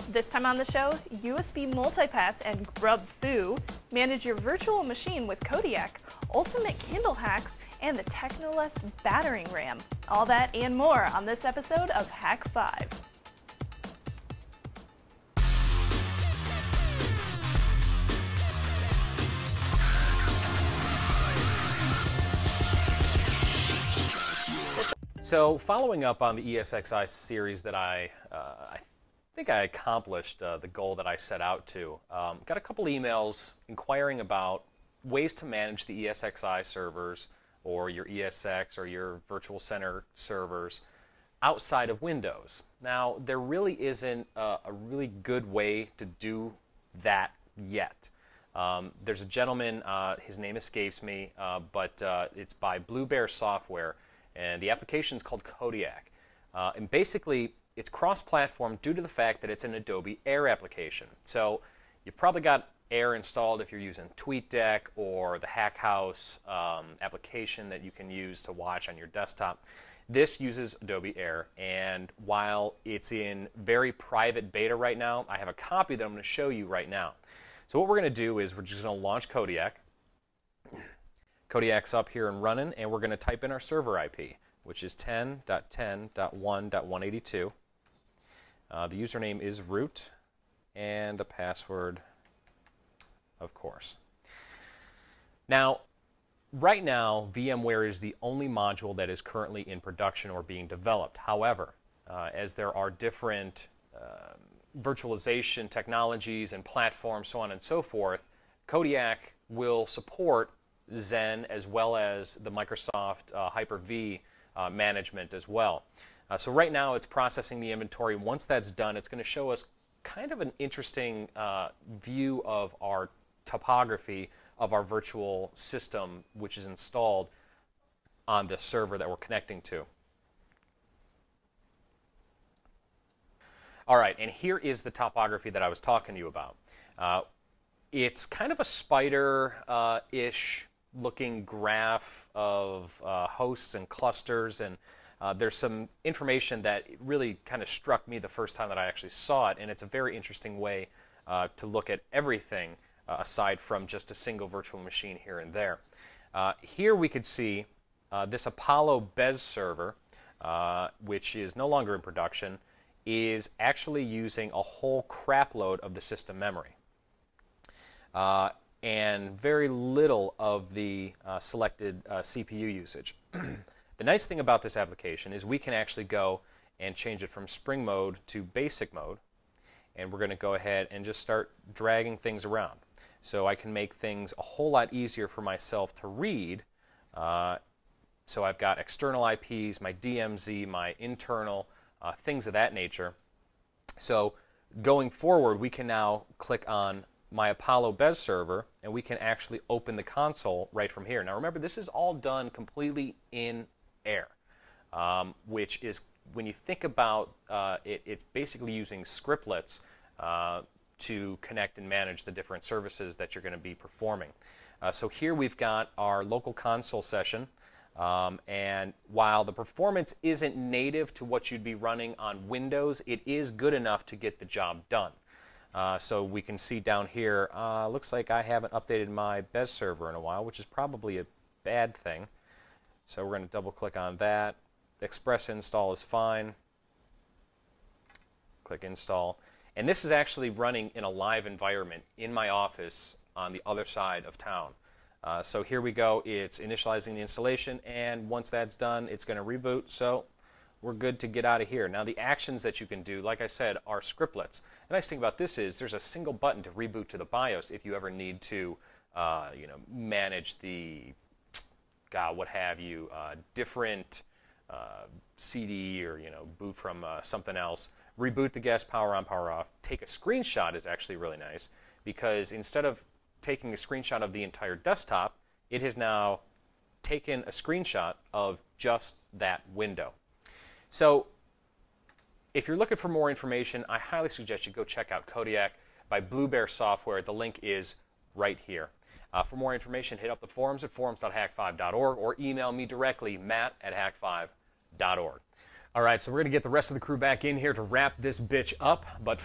This time on the show, USB multipass and grub foo, manage your virtual machine with Kodiak, ultimate Kindle hacks, and the Technoless battering ram. All that and more on this episode of Hak5. So, following up on the ESXi series that I think I accomplished the goal that I set out to. Got a couple emails inquiring about ways to manage the ESXi servers or your ESX or your virtual center servers outside of Windows. Now, there really isn't a really good way to do that yet. There's a gentleman, his name escapes me, but it's by Bluebear software, and the application is called Kodiak. And basically, it's cross-platform due to the fact that it's an Adobe Air application. So you've probably got Air installed if you're using TweetDeck or the Hak5 application that you can use to watch on your desktop. This uses Adobe Air, and while it's in very private beta right now, I have a copy that I'm going to show you right now. So what we're going to do is we're just going to launch Kodiak. Kodiak's up here and running, and we're going to type in our server IP, which is 10.10.1.182. The username is root, and the password, of course. Now, right now, VMware is the only module that is currently in production or being developed. However, as there are different virtualization technologies and platforms, so on and so forth, Kodiak will support Zen as well as the Microsoft Hyper-V management as well. So right now it's processing the inventory. Once that's done, it's going to show us kind of an interesting view of our topography of our virtual system, which is installed on the server that we're connecting to. All right, and here is the topography that I was talking to you about. It's kind of a spider-ish looking graph of hosts and clusters, and there's some information that really kind of struck me the first time that I actually saw it, and it's a very interesting way to look at everything aside from just a single virtual machine here and there. Here we could see this Apollo Bez server, which is no longer in production, is actually using a whole crap load of the system memory. And very little of the selected CPU usage. The nice thing about this application is we can actually go and change it from spring mode to basic mode, and we're going to go ahead and just start dragging things around. So I can make things a whole lot easier for myself to read. So I've got external IPs, my DMZ, my internal, things of that nature. So going forward, we can now click on my Apollo Bez server, and we can actually open the console right from here. Now remember, this is all done completely in Air, which is, when you think about it, it's basically using scriptlets to connect and manage the different services that you're going to be performing. So here we've got our local console session, and while the performance isn't native to what you'd be running on Windows, it is good enough to get the job done. So we can see down here, looks like I haven't updated my Bez server in a while, which is probably a bad thing. So we're going to double click on that. The Express install is fine. Click install. And this is actually running in a live environment in my office on the other side of town. So here we go. It's initializing the installation, and once that's done, it's going to reboot. So we're good to get out of here. Now the actions that you can do, like I said, are scriptlets. The nice thing about this is there's a single button to reboot to the BIOS if you ever need to manage the, what have you, different CD or boot from something else. Reboot the guest, power on, power off. Take a screenshot is actually really nice, because instead of taking a screenshot of the entire desktop, it has now taken a screenshot of just that window. So if you're looking for more information, I highly suggest you go check out Kodiak by Bluebear Software. The link is right here. For more information, hit up the forums at forums.hak5.org or email me directly, matt@hak5.org. All right, so we're going to get the rest of the crew back in here to wrap this bitch up, but